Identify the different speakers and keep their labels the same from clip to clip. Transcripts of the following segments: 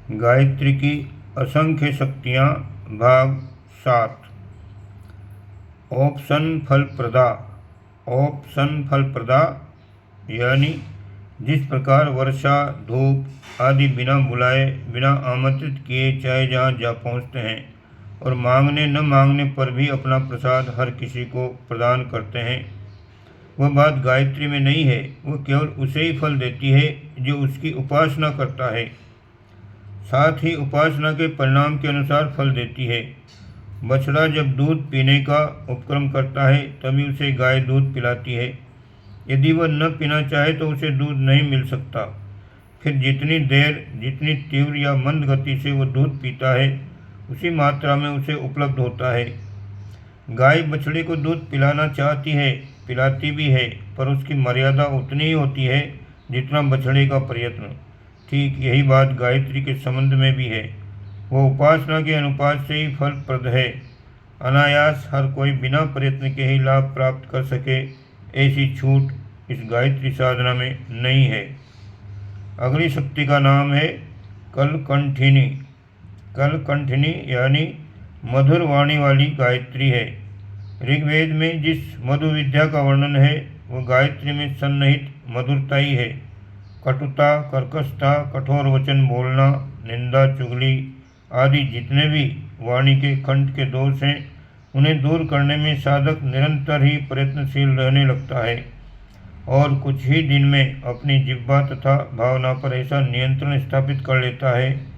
Speaker 1: गायत्री की असंख्य शक्तियाँ भाग 7। ऑप्शन फलप्रदा यानी जिस प्रकार वर्षा धूप आदि बिना बुलाए बिना आमंत्रित किए चाहे जहाँ जा पहुँचते हैं और मांगने न मांगने पर भी अपना प्रसाद हर किसी को प्रदान करते हैं, वह बात गायत्री में नहीं है। वह केवल उसे ही फल देती है जो उसकी उपासना करता है, साथ ही उपासना के परिणाम के अनुसार फल देती है। बछड़ा जब दूध पीने का उपक्रम करता है तभी उसे गाय दूध पिलाती है। यदि वह न पीना चाहे तो उसे दूध नहीं मिल सकता। फिर जितनी देर जितनी तीव्र या मंद गति से वह दूध पीता है उसी मात्रा में उसे उपलब्ध होता है। गाय बछड़े को दूध पिलाना चाहती है, पिलाती भी है, पर उसकी मर्यादा उतनी ही होती है जितना बछड़े का प्रयत्न। ठीक यही बात गायत्री के संबंध में भी है। वह उपासना के अनुपात से ही फलप्रद है। अनायास हर कोई बिना प्रयत्न के ही लाभ प्राप्त कर सके, ऐसी छूट इस गायत्री साधना में नहीं है। अगली शक्ति का नाम है कलकंठिनी। कलकंठिनी यानी मधुर वाणी वाली गायत्री है। ऋग्वेद में जिस मधु विद्या का वर्णन है वह गायत्री में सन्निहित मधुरता ही है। कटुता, कर्कशता, कठोर वचन बोलना, निंदा, चुगली आदि जितने भी वाणी के कंठ के दोष हैं उन्हें दूर करने में साधक निरंतर ही प्रयत्नशील रहने लगता है और कुछ ही दिन में अपनी जिह्वा तथा भावना पर ऐसा नियंत्रण स्थापित कर लेता है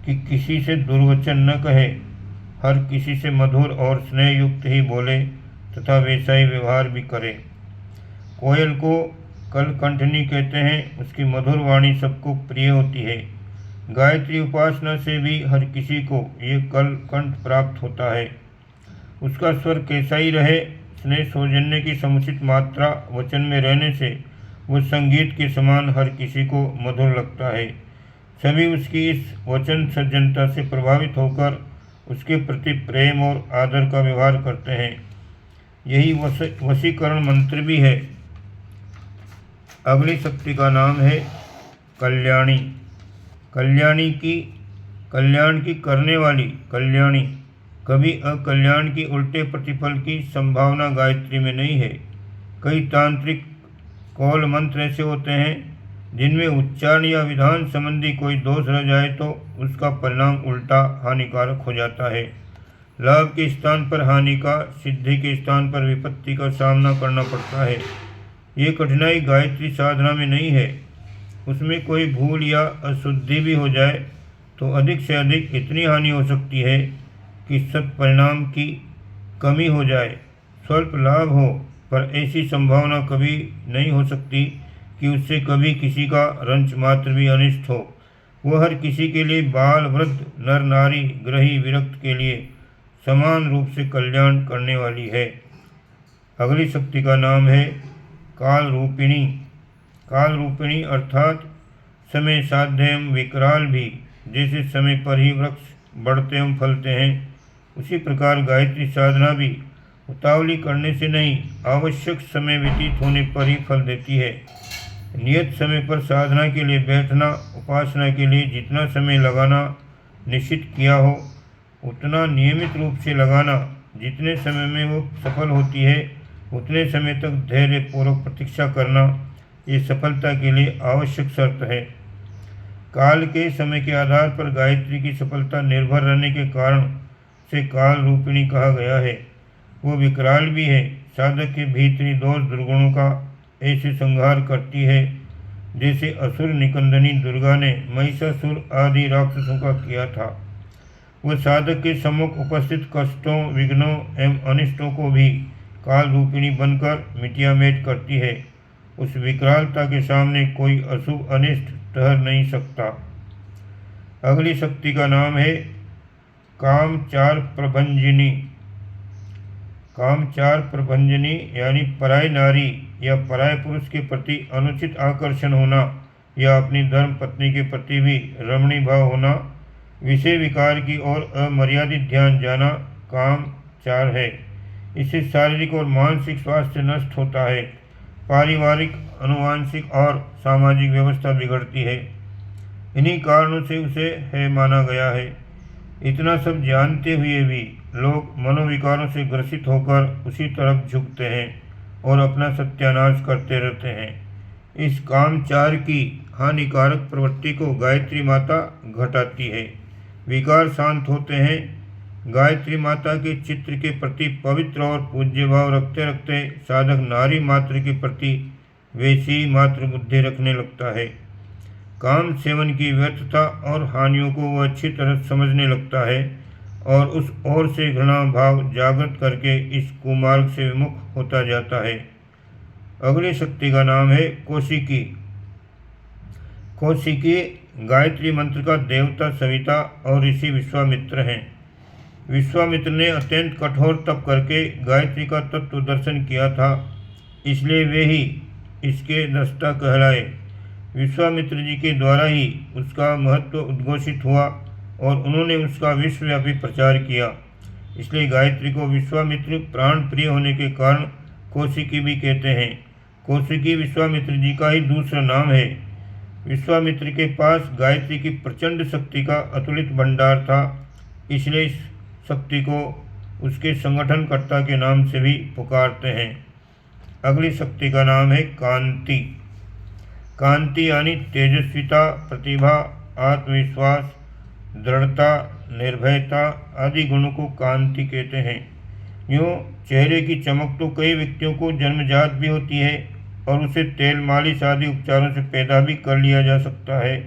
Speaker 1: कि किसी से दुर्वचन न कहे, हर किसी से मधुर और स्नेह युक्त ही बोले तथा वैसा ही व्यवहार भी करे। कोयल को कलकंठनी कहते हैं। उसकी मधुर वाणी सबको प्रिय होती है। गायत्री उपासना से भी हर किसी को ये कलकंठ प्राप्त होता है। उसका स्वर कैसा ही रहे, स्नेह सौजन्य की समुचित मात्रा वचन में रहने से वह संगीत के समान हर किसी को मधुर लगता है। सभी उसकी इस वचन सज्जनता से प्रभावित होकर उसके प्रति प्रेम और आदर का व्यवहार करते हैं। यही वशीकरण मंत्र भी है। अगली शक्ति का नाम है कल्याणी। कल्याण की करने वाली कल्याणी। कभी अकल्याण की उल्टे प्रतिफल की संभावना गायत्री में नहीं है। कई तांत्रिक कौल मंत्र ऐसे होते हैं जिनमें उच्चारण या विधान संबंधी कोई दोष रह जाए तो उसका परिणाम उल्टा हानिकारक हो जाता है। लाभ के स्थान पर हानि का, सिद्धि के स्थान पर विपत्ति का सामना करना पड़ता है। ये कठिनाई गायत्री साधना में नहीं है। उसमें कोई भूल या अशुद्धि भी हो जाए तो अधिक से अधिक इतनी हानि हो सकती है कि सत्परिणाम की कमी हो जाए, स्वल्प लाभ हो, पर ऐसी संभावना कभी नहीं हो सकती कि उससे कभी किसी का रंच मात्र भी अनिष्ट हो। वह हर किसी के लिए, बाल वृद्ध नर नारी गृही विरक्त के लिए समान रूप से कल्याण करने वाली है। अगली शक्ति का नाम है काल रूपिणी। काल रूपिणी अर्थात समय साध्य एवं विकराल भी। जैसे समय पर ही वृक्ष बढ़ते एवं फलते हैं, उसी प्रकार गायत्री साधना भी उतावली करने से नहीं, आवश्यक समय व्यतीत होने पर ही फल देती है। नियत समय पर साधना के लिए बैठना, उपासना के लिए जितना समय लगाना निश्चित किया हो उतना नियमित रूप से लगाना। जितने समय में वो सफल होती है उतने समय तक धैर्य पूर्वक प्रतीक्षा करना, ये सफलता के लिए आवश्यक शर्त है। काल के समय के आधार पर गायत्री की सफलता निर्भर रहने के कारण से काल रूपिणी कहा गया है। वो विकराल भी है। साधक के भीतरी दोष दुर्गुणों का ऐसे संहार करती है जैसे असुर निकंदनी दुर्गा ने महिषासुर आदि राक्षसों का किया था। वह साधक के सम्मुख उपस्थित कष्टों, विघ्नों एवं अनिष्टों को भी काल रूपिणी बनकर मिटियामेट करती है। उस विकरालता के सामने कोई अशुभ अनिष्ट ठहर नहीं सकता। अगली शक्ति का नाम है कामचार प्रभंजिनी। कामचार प्रभंजनी यानी पराय नारी या पराय पुरुष के प्रति अनुचित आकर्षण होना या अपनी धर्म पत्नी के प्रति भी रमणीय भाव होना, विषय विकार की ओर अमर्यादित ध्यान जाना कामचार है। इससे शारीरिक और मानसिक स्वास्थ्य नष्ट होता है। पारिवारिक, अनुवांशिक और सामाजिक व्यवस्था बिगड़ती है। इन्हीं कारणों से उसे है माना गया है। इतना सब जानते हुए भी लोग मनोविकारों से ग्रसित होकर उसी तरफ झुकते हैं और अपना सत्यानाश करते रहते हैं। इस कामचार की हानिकारक प्रवृत्ति को गायत्री माता घटाती है। विकार शांत होते हैं। गायत्री माता के चित्र के प्रति पवित्र और पूज्य भाव रखते रखते साधक नारी मात्र के प्रति वैसी मात्र बुद्धि रखने लगता है। काम सेवन की व्यर्थता और हानियों को वह अच्छी तरह समझने लगता है और उस ओर से घृणा भाव जागृत करके इस कुमार्ग से विमुख होता जाता है। अगली शक्ति का नाम है कौशिकी। कौशिकी गायत्री मंत्र का देवता सविता और ऋषि विश्वामित्र हैं। विश्वामित्र ने अत्यंत कठोर तप करके गायत्री का तत्व दर्शन किया था, इसलिए वे ही इसके दृष्टा कहलाए। विश्वामित्र जी के द्वारा ही उसका महत्व उद्घोषित हुआ और उन्होंने उसका विश्वव्यापी प्रचार किया। इसलिए गायत्री को विश्वामित्र प्राण प्रिय होने के कारण कौशिकी भी कहते हैं। कौशिकी विश्वामित्र जी का ही दूसरा नाम है। विश्वामित्र के पास गायत्री की प्रचंड शक्ति का अतुलित भंडार था, इसलिए इस शक्ति को उसके संगठनकर्ता के नाम से भी पुकारते हैं। अगली शक्ति का नाम है कांति। कांति यानी तेजस्विता, प्रतिभा, आत्मविश्वास, दृढ़ता, निर्भयता आदि गुणों को कांति कहते हैं। यूँ चेहरे की चमक तो कई व्यक्तियों को जन्मजात भी होती है और उसे तेल मालिश आदि उपचारों से पैदा भी कर लिया जा सकता है,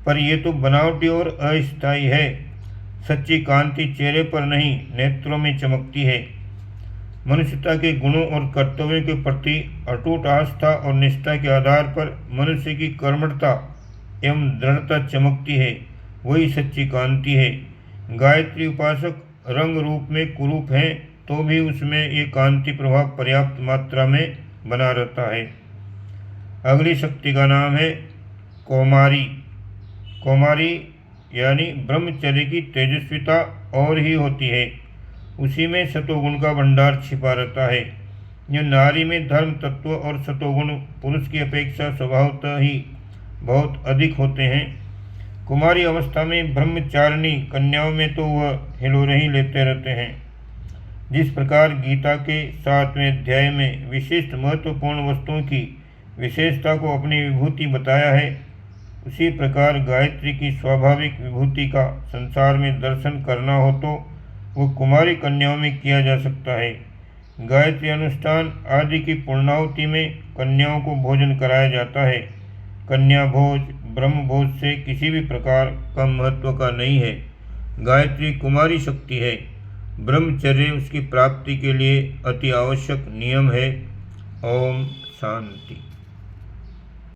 Speaker 1: पर यह तो बनावटी और अस्थायी है। सच्ची कांति चेहरे पर नहीं, नेत्रों में चमकती है। मनुष्यता के गुणों और कर्तव्यों के प्रति अटूट आस्था और निष्ठा के आधार पर मनुष्य की कर्मठता एवं दृढ़ता चमकती है, वही सच्ची कांति है। गायत्री उपासक रंग रूप में कुरूप हैं तो भी उसमें ये कांति प्रभाव पर्याप्त मात्रा में बना रहता है। अगली शक्ति का नाम है कौमारी। कौमारी यानी ब्रह्मचर्य की तेजस्विता और ही होती है, उसी में सतोगुण का भंडार छिपा रहता है। यह नारी में धर्म तत्व और सतोगुण पुरुष की अपेक्षा स्वभावतः ही बहुत अधिक होते हैं। कुमारी अवस्था में ब्रह्मचारिणी कन्याओं में तो वह हिलोरे ही लेते रहते हैं। जिस प्रकार गीता के 7वें अध्याय में विशिष्ट महत्वपूर्ण वस्तुओं की विशेषता को अपनी विभूति बताया है, उसी प्रकार गायत्री की स्वाभाविक विभूति का संसार में दर्शन करना हो तो वो कुमारी कन्याओं में किया जा सकता है। गायत्री अनुष्ठान आदि की पूर्णाहुति में कन्याओं को भोजन कराया जाता है। कन्या भोज ब्रह्म भोज से किसी भी प्रकार का महत्व का नहीं है। गायत्री कुमारी शक्ति है। ब्रह्मचर्य उसकी प्राप्ति के लिए अति आवश्यक नियम है। ओम शांति।